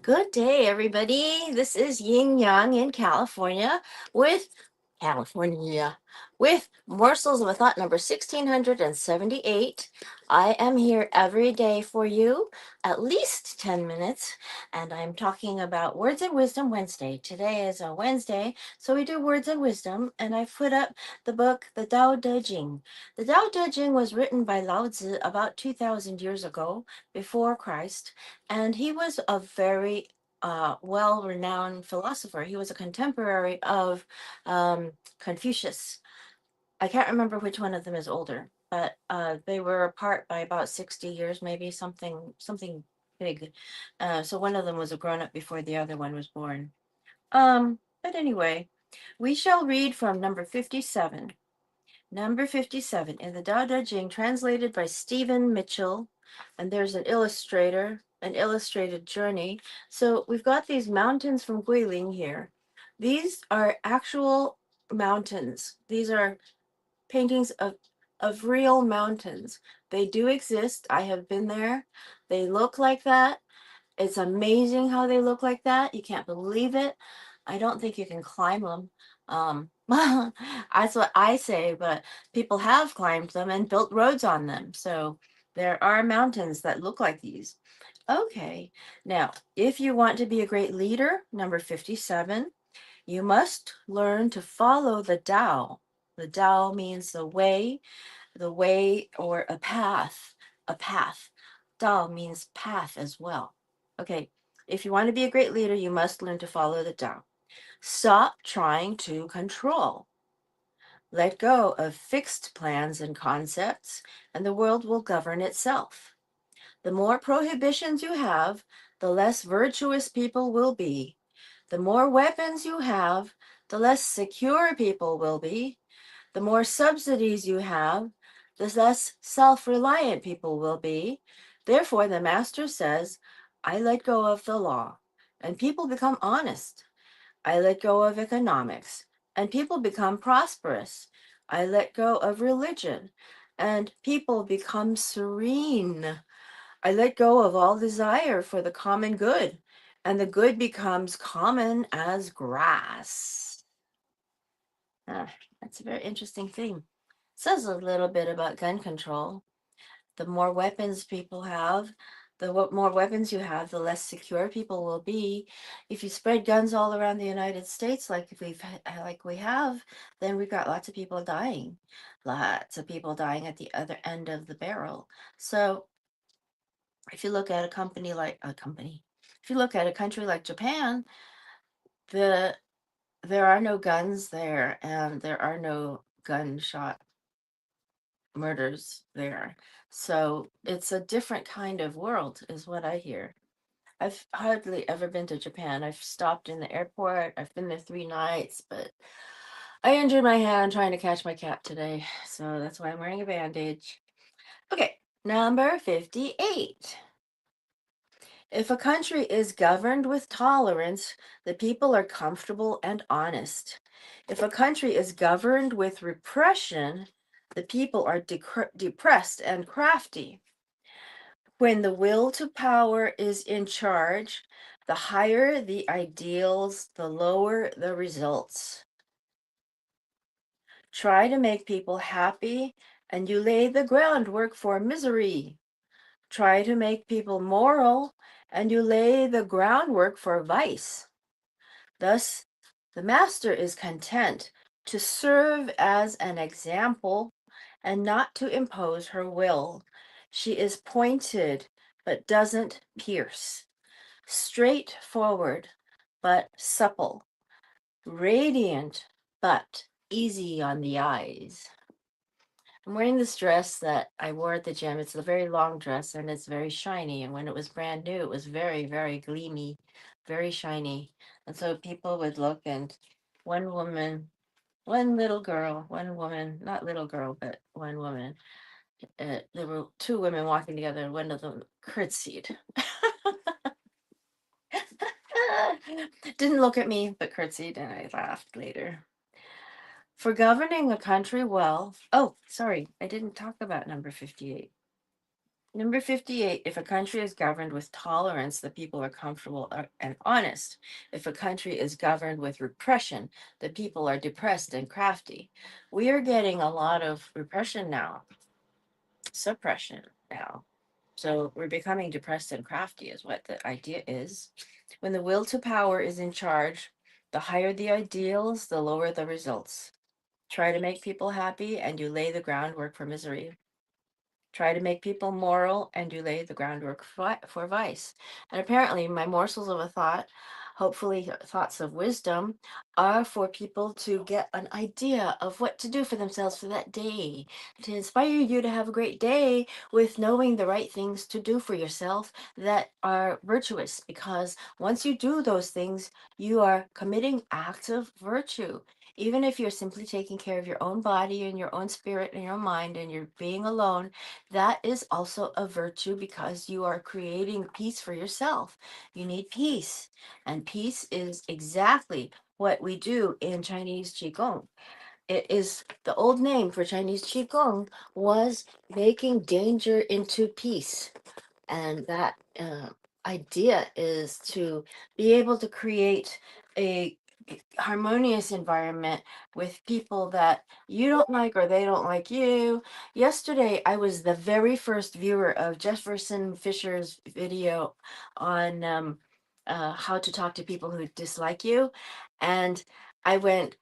Good day, everybody. This is Yin Yang in with California with Morsels of a Thought number 1678. I am here every day for you, at least 10 minutes, and I'm talking about Words and Wisdom Wednesday. Today is a Wednesday, so we do Words and Wisdom, and I put up the book, The Tao Te Ching. The Tao Te Ching was written by Lao Tzu about 2,000 years ago, before Christ, and he was a very well renowned philosopher. He was a contemporary of Confucius. I can't remember which one of them is older, but they were apart by about 60 years, maybe something big. So one of them was a grown up before the other one was born. But anyway, we shall read from number 57. Number 57 in the Tao Te Ching, translated by Stephen Mitchell. And there's an illustrator, an illustrated journey. So we've got these mountains from Guilin here. These are actual mountains. These are paintings of real mountains. They do exist. I have been there. They look like that. It's amazing how they look like that. You can't believe it. I don't think you can climb them. That's what I say, but people have climbed them and built roads on them. So there are mountains that look like these. Okay, now, if you want to be a great leader, number 57, you must learn to follow the Tao. The Tao means the way or a path, a path. Tao means path as well. Okay, if you want to be a great leader, you must learn to follow the Tao. Stop trying to control. Let go of fixed plans and concepts, and the world will govern itself. The more prohibitions you have, the less virtuous people will be. The more weapons you have, the less secure people will be. The more subsidies you have, the less self reliant people will be. Therefore, the master says, I let go of the law, and people become honest. I let go of economics, and people become prosperous. I let go of religion, and people become serene. I let go of all desire for the common good, and the good becomes common as grass. Ah, that's a very interesting thing. Says a little bit about gun control. The more weapons people have, the more weapons you have, the less secure people will be. If you spread guns all around the United States, like we have, then we've got lots of people dying, lots of people dying at the other end of the barrel. So if you look at if you look at a country like Japan, the there are no guns there, and there are no gunshot murders there. So it's a different kind of world, is what I hear. I've hardly ever been to Japan. I've stopped in the airport. I've been there 3 nights, but I injured my hand trying to catch my cat today. So that's why I'm wearing a bandage. Okay, number 58. If a country is governed with tolerance, the people are comfortable and honest. If a country is governed with repression, the people are depressed and crafty. When the will to power is in charge, the higher the ideals, the lower the results. Try to make people happy, and you lay the groundwork for misery. Try to make people moral, and you lay the groundwork for vice. Thus, the master is content to serve as an example and not to impose her will. She is pointed but doesn't pierce, straightforward but supple, radiant but easy on the eyes. I'm wearing this dress that I wore at the gym. It's a very long dress and it's very shiny. And when it was brand new, it was very, very gleamy, very shiny. And so people would look, and one woman, one little girl, one woman, not little girl, but one woman, there were two women walking together, and one of them curtsied. Didn't look at me, but curtsied, and I laughed later. For governing a country well, oh, sorry, I didn't talk about number 58. Number 58, if a country is governed with tolerance, the people are comfortable and honest. If a country is governed with repression, the people are depressed and crafty. We are getting a lot of repression now, suppression now. So we're becoming depressed and crafty, is what the idea is. When the will to power is in charge, the higher the ideals, the lower the results. Try to make people happy, and you lay the groundwork for misery. Try to make people moral, and you lay the groundwork for vice. And apparently, my morsels of a thought, hopefully thoughts of wisdom, are for people to get an idea of what to do for themselves for that day, to inspire you to have a great day with knowing the right things to do for yourself that are virtuous. Because once you do those things, you are committing acts of virtue. Even if you're simply taking care of your own body and your own spirit and your mind and you're being alone, that is also a virtue because you are creating peace for yourself. You need peace. And peace is exactly what we do in Chinese Qigong. It is the old name for Chinese Qigong was making danger into peace. And that idea is to be able to create a harmonious environment with people that you don't like or they don't like you. Yesterday, I was the very first viewer of Jefferson Fisher's video on how to talk to people who dislike you. And I went,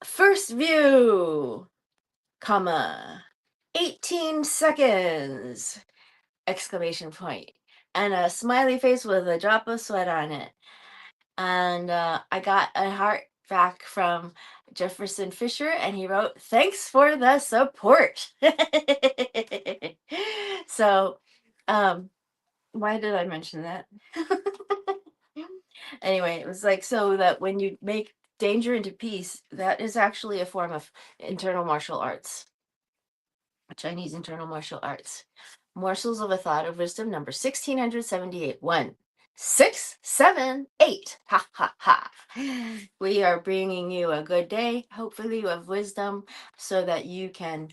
first view, comma, 18 seconds, exclamation point, and a smiley face with a drop of sweat on it. And I got a heart back from Jefferson Fisher, and he wrote, "Thanks for the support." So, um, why did I mention that? Anyway, it was like so that when you make danger into peace, that is actually a form of internal martial arts. Chinese internal martial arts. Morsels of a thought of wisdom, number 1678. 1, 6, 7, 8. Ha ha ha. We are bringing you a good day. Hopefully, you have wisdom so that you can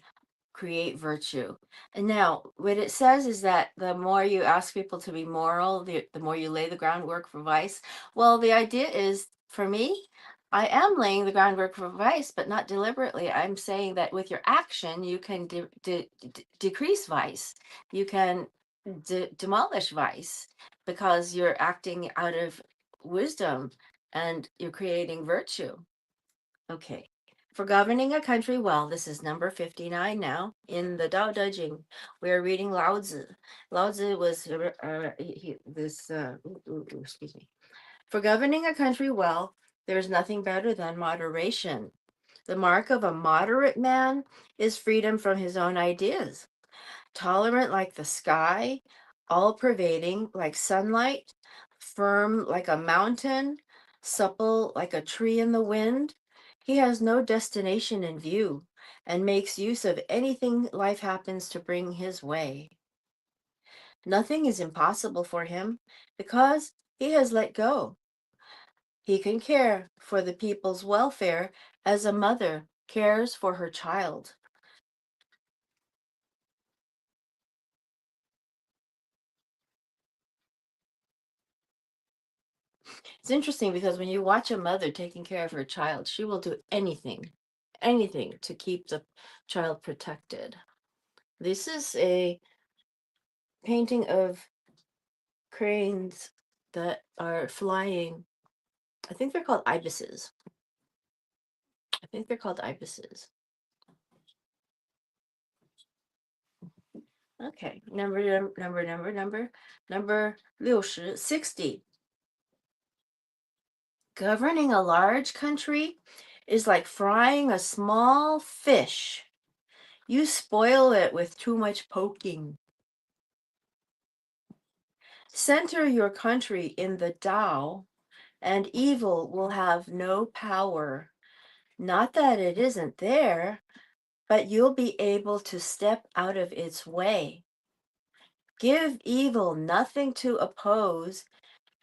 create virtue. And now, what it says is that the more you ask people to be moral, the more you lay the groundwork for vice. Well, the idea is for me, I am laying the groundwork for vice, but not deliberately. I'm saying that with your action, you can decrease vice. You can demolish vice because you're acting out of wisdom and you're creating virtue. Okay. For governing a country well, this is number 59 now in the Tao Te Ching. We are reading Lao Tzu. Lao Tzu was excuse me. For governing a country well, there is nothing better than moderation. The mark of a moderate man is freedom from his own ideas, tolerant like the sky, all pervading like sunlight, firm like a mountain, supple like a tree in the wind. He has no destination in view and makes use of anything life happens to bring his way. Nothing is impossible for him because he has let go. He can care for the people's welfare as a mother cares for her child. It's interesting because when you watch a mother taking care of her child, she will do anything, anything to keep the child protected. This is a painting of cranes that are flying. I think they're called ibises. I think they're called ibises. Okay, number 60. Governing a large country is like frying a small fish. You spoil it with too much poking. Center your country in the Tao, and evil will have no power. Not that it isn't there, but you'll be able to step out of its way. Give evil nothing to oppose,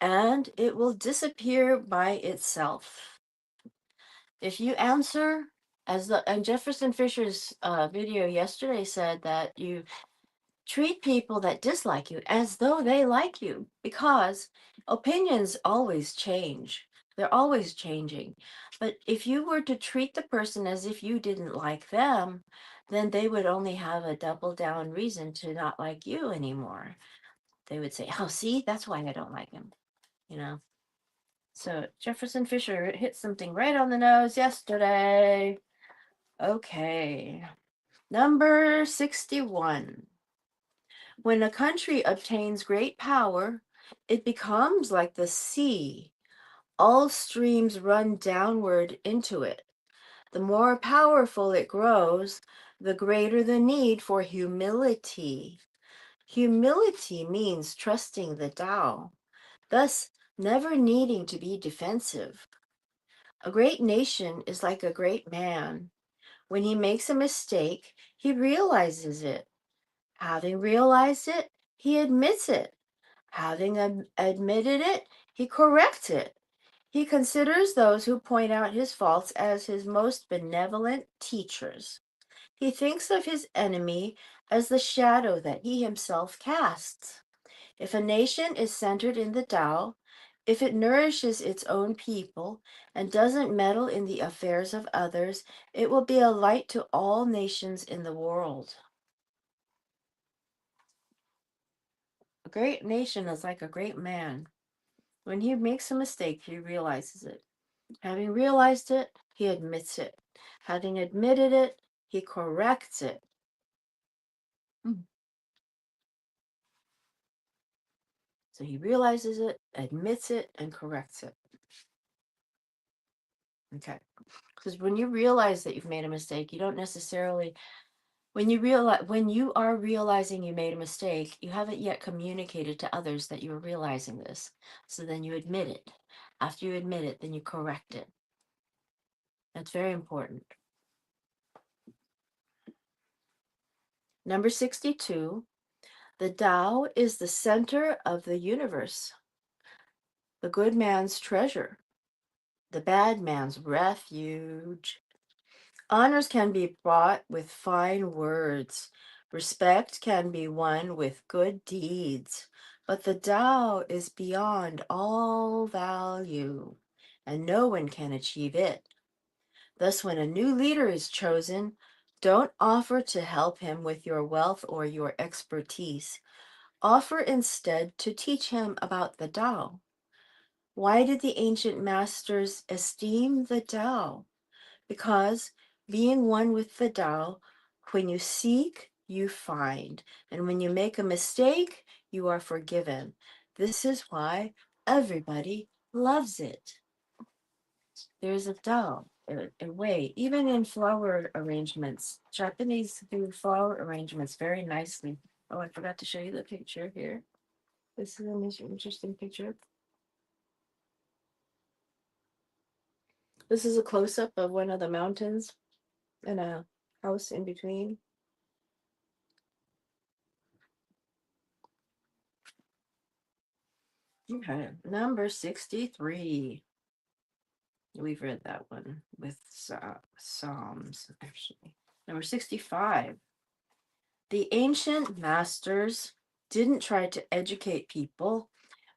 and it will disappear by itself. If you answer, as the and Jefferson Fisher's video yesterday said that Treat people that dislike you as though they like you, because opinions always change. They're always changing. But if you were to treat the person as if you didn't like them, then they would only have a double down reason to not like you anymore. They would say, "Oh, see, that's why I don't like him." You know? So Jefferson Fisher hit something right on the nose yesterday. Okay. Number 61. When a country obtains great power, it becomes like the sea. All streams run downward into it. The more powerful it grows, the greater the need for humility. Humility means trusting the Tao, thus never needing to be defensive. A great nation is like a great man. When he makes a mistake, he realizes it. Having realized it, he admits it. Having admitted it, he corrects it. He considers those who point out his faults as his most benevolent teachers. He thinks of his enemy as the shadow that he himself casts. If a nation is centered in the Tao, if it nourishes its own people and doesn't meddle in the affairs of others, it will be a light to all nations in the world. A great nation is like a great man. When he makes a mistake, he realizes it. Having realized it, he admits it. Having admitted it, he corrects it. Mm. So he realizes it, admits it, and corrects it. Okay. Because when you realize that you've made a mistake, you don't necessarily, when you are realizing you made a mistake, you haven't yet communicated to others that you're realizing this. So then you admit it. After you admit it, then you correct it. That's very important. Number 62, the Tao is the center of the universe, the good man's treasure, the bad man's refuge. Honors can be bought with fine words. Respect can be won with good deeds. But the Tao is beyond all value, and no one can achieve it. Thus, when a new leader is chosen, don't offer to help him with your wealth or your expertise. Offer instead to teach him about the Tao. Why did the ancient masters esteem the Tao? Because being one with the Tao, when you seek, you find. And when you make a mistake, you are forgiven. This is why everybody loves it. There's a Tao, a way, even in flower arrangements. Japanese do flower arrangements very nicely. Oh, I forgot to show you the picture here. This is an interesting picture. This is a close up of one of the mountains and a house in between. Okay, number 63. We've read that one with Psalms, actually. Number 65. The ancient masters didn't try to educate people,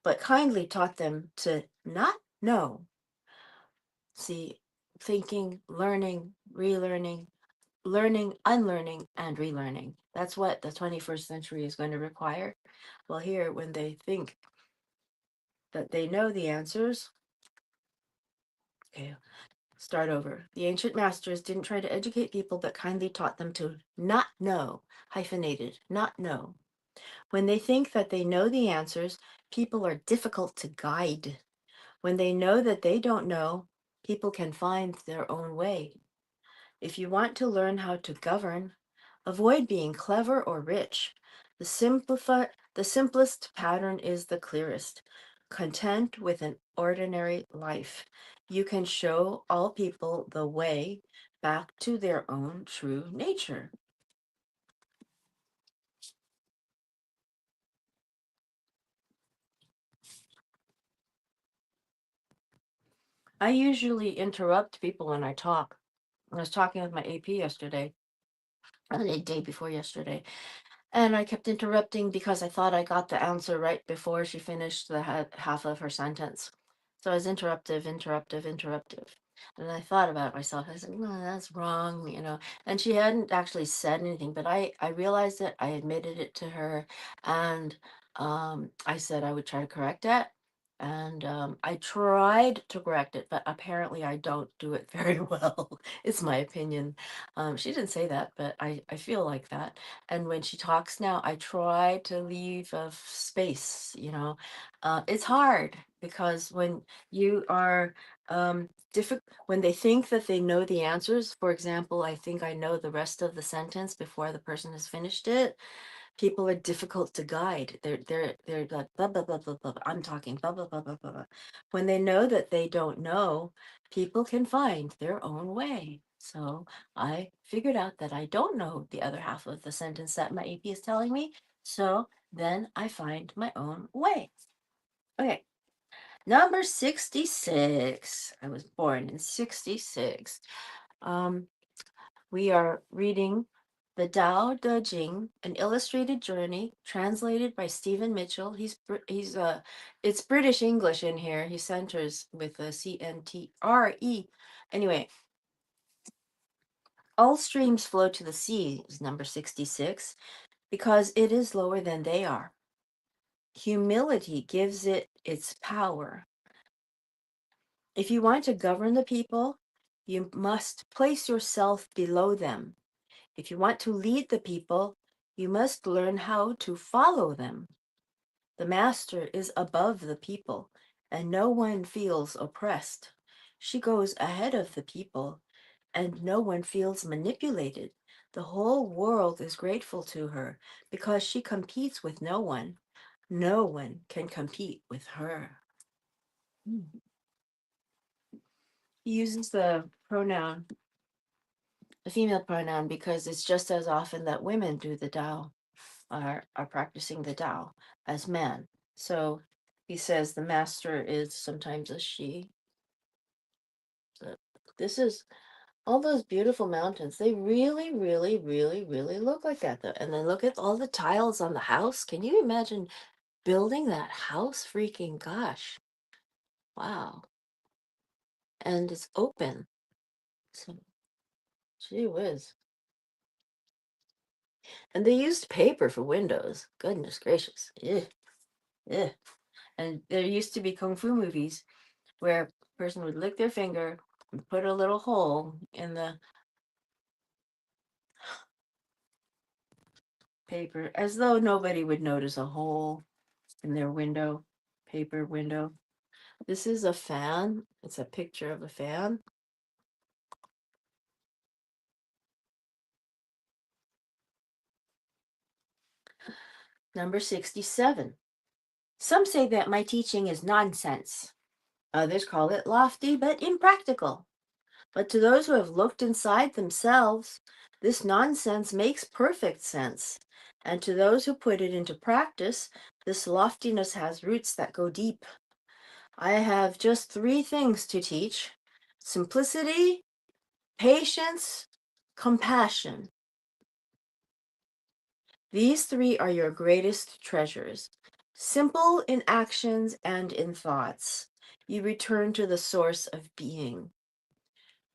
but kindly taught them to not know. See, thinking, learning, relearning, learning, unlearning, and relearning. That's what the 21st century is going to require. Well, here, when they think that they know the answers, okay, start over. The ancient masters didn't try to educate people, but kindly taught them to not know, hyphenated, not know. When they think that they know the answers, people are difficult to guide. When they know that they don't know, people can find their own way. If you want to learn how to govern, avoid being clever or rich. The simplest pattern is the clearest. Content with an ordinary life. You can show all people the way back to their own true nature. I usually interrupt people when I talk. I was talking with my AP yesterday, or the day before yesterday, And I kept interrupting because I thought I got the answer right before she finished the half of her sentence. So I was interruptive. And I thought about myself. I said, no, that's wrong, And she hadn't actually said anything, but I realized it. I admitted it to her. And I said I would try to correct it. And I tried to correct it, but apparently I don't do it very well. It's my opinion. She didn't say that, but I feel like that. And when she talks now, I try to leave a space, It's hard because when you are when they think that they know the answers, for example, I think I know the rest of the sentence before the person has finished it. People are difficult to guide. They're like blah blah blah blah blah. I'm talking blah blah blah blah blah. When they know that they don't know, people can find their own way. So I figured out that I don't know the other half of the sentence that my AP is telling me. So then I find my own way. Okay, number 66. I was born in 66. Um, we are reading The Tao Te Ching, an illustrated journey, translated by Stephen Mitchell. It's British English in here. He centers with a CNTRE. Anyway, all streams flow to the sea is number 66 because it is lower than they are. Humility gives it its power. If you want to govern the people, you must place yourself below them. If you want to lead the people, you must learn how to follow them. The master is above the people, and no one feels oppressed. She goes ahead of the people, and no one feels manipulated. The whole world is grateful to her because she competes with no one. No one can compete with her. He uses the female pronoun, because it's just as often that women do the Tao, are practicing the Tao as men. So he says the master is sometimes a she. So this is all those beautiful mountains. They really, really, really, really look like that though. And then look at all the tiles on the house. Can you imagine building that house? Freaking gosh. Wow. And it's open. So gee whiz. And they used paper for windows. Goodness gracious. Yeah. Yeah. And there used to be kung fu movies where a person would lick their finger and put a little hole in the paper as though nobody would notice a hole in their window, paper window. This is a fan. It's a picture of a fan. Number 67. Some say that my teaching is nonsense. Others call it lofty but impractical. But to those who have looked inside themselves, this nonsense makes perfect sense. And to those who put it into practice, this loftiness has roots that go deep. I have just three things to teach: simplicity, patience, compassion. These three are your greatest treasures. Simple in actions and in thoughts, you return to the source of being.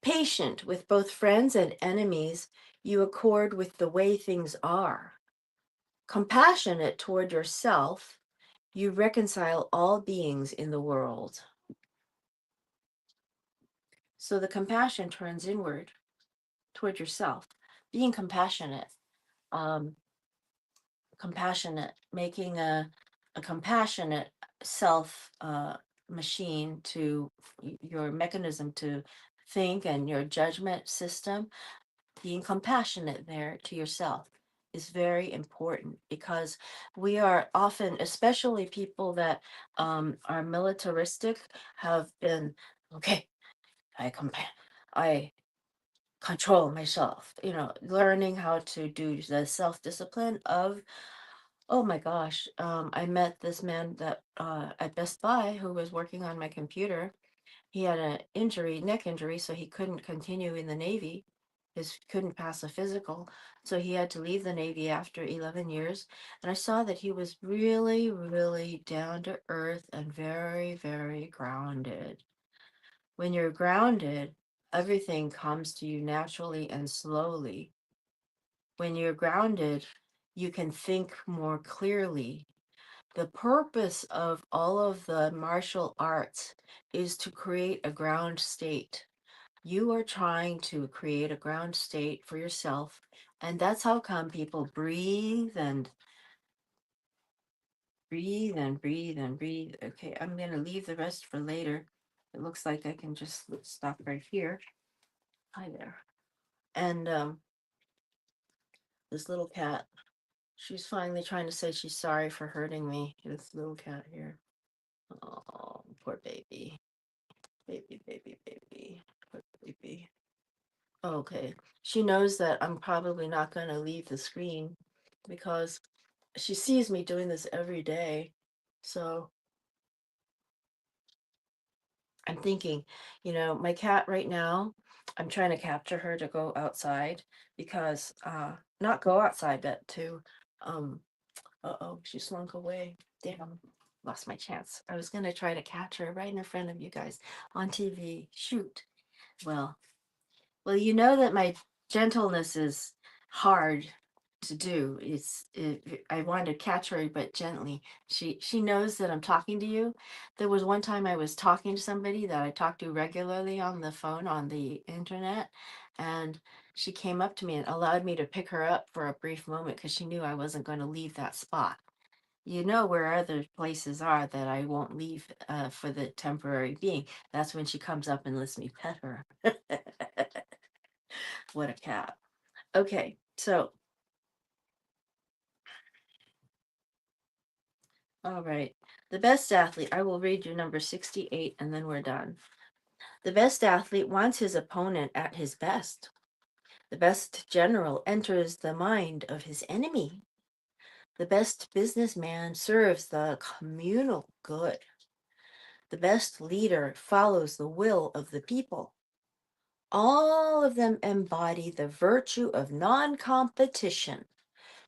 Patient with both friends and enemies, you accord with the way things are. Compassionate toward yourself, you reconcile all beings in the world. So the compassion turns inward toward yourself. Being um, compassionate, making a compassionate self machine to your mechanism to think, and your judgment system. Being compassionate there to yourself is very important, because we are often, especially people that are militaristic, have been okay. I control myself. Learning how to do the self discipline of. Oh my gosh, I met this man that at Best Buy who was working on my computer. He had a neck injury, so he couldn't continue in the Navy. his couldn't pass a physical, so he had to leave the Navy after 11 years. And I saw that he was really, really down to earth and very, very grounded. When you're grounded, everything comes to you naturally and slowly. When you're grounded, you can think more clearly. The purpose of all of the martial arts is to create a ground state. You are trying to create a ground state for yourself. And that's how come people breathe and breathe and breathe and breathe. Okay, I'm going to leave the rest for later. It looks like I can just stop right here. Hi there. And this little cat, she's finally trying to say she's sorry for hurting me. This little cat here. Oh, poor baby. Baby, baby, baby. Poor baby. Okay. She knows that I'm probably not going to leave the screen because she sees me doing this every day. So I'm thinking, my cat right now, I'm trying to capture her to go outside because not go outside, but to uh-oh, she slunk away. Damn, lost my chance. I was gonna try to catch her right in front of you guys on TV. Shoot. Well, well, you know that my gentleness is hard to do. I want to catch her, but gently. She knows that I'm talking to you. There was one time I was talking to somebody that I talk to regularly on the phone on the internet, and she came up to me and allowed me to pick her up for a brief moment because she knew I wasn't going to leave that spot. You know where other places are that I won't leave for the temporary being. That's when she comes up and lets me pet her. What a cat. Okay, so, all right. The best athlete, I will read you number 68 and then we're done. The best athlete wants his opponent at his best. The best general enters the mind of his enemy. The best businessman serves the communal good. The best leader follows the will of the people. All of them embody the virtue of non competition.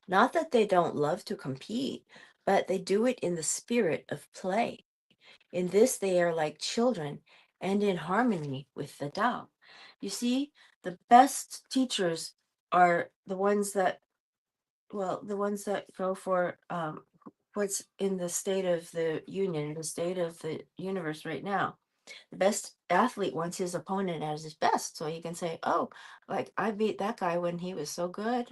Not that they don't love to compete, but they do it in the spirit of play. In this, they are like children and in harmony with the Tao. You see, the best teachers are the ones that, well, the ones that go for what's in the state of the union, the state of the universe right now. The best athlete wants his opponent at his best. So he can say, oh, like I beat that guy when he was so good.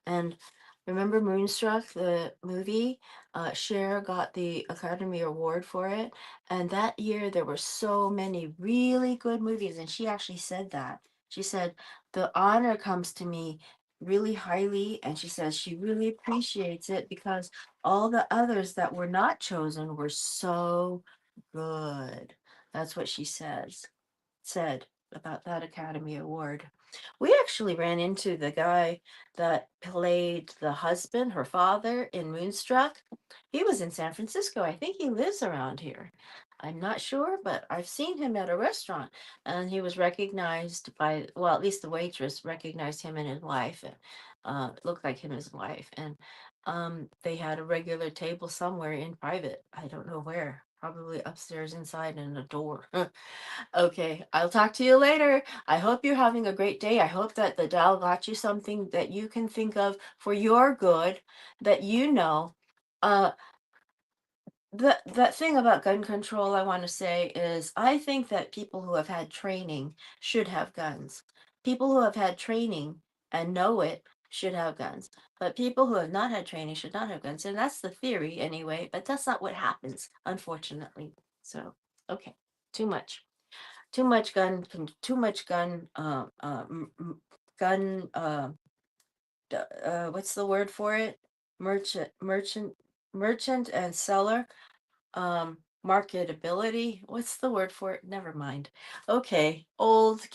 And remember Moonstruck, the movie? Cher got the Academy Award for it. And that year, there were so many really good movies. And she actually said that. She said, the honor comes to me really highly. And she says she really appreciates it because all the others that were not chosen were so good. That's what she said about that Academy Award. We actually ran into the guy that played the husband, her father, in Moonstruck. He was in San Francisco. I think he lives around here. I'm not sure, but I've seen him at a restaurant, and he was recognized by, well, at least the waitress recognized him and his wife. It looked like him and his wife, and they had a regular table somewhere in private. I don't know where. Probably upstairs inside in a door. Okay, I'll talk to you later. I hope you're having a great day. I hope that the Tao got you something that you can think of for your good, that you know. Uh, the thing about gun control I want to say is I think that people who have had training should have guns. People who have had training and know it should have guns. But people who have not had training should not have guns. And that's the theory anyway, but that's not what happens, unfortunately. So, okay, too much. Too much gun, gun, what's the word for it? Merchant, merchant, merchant and seller, marketability. What's the word for it? Never mind. Okay, old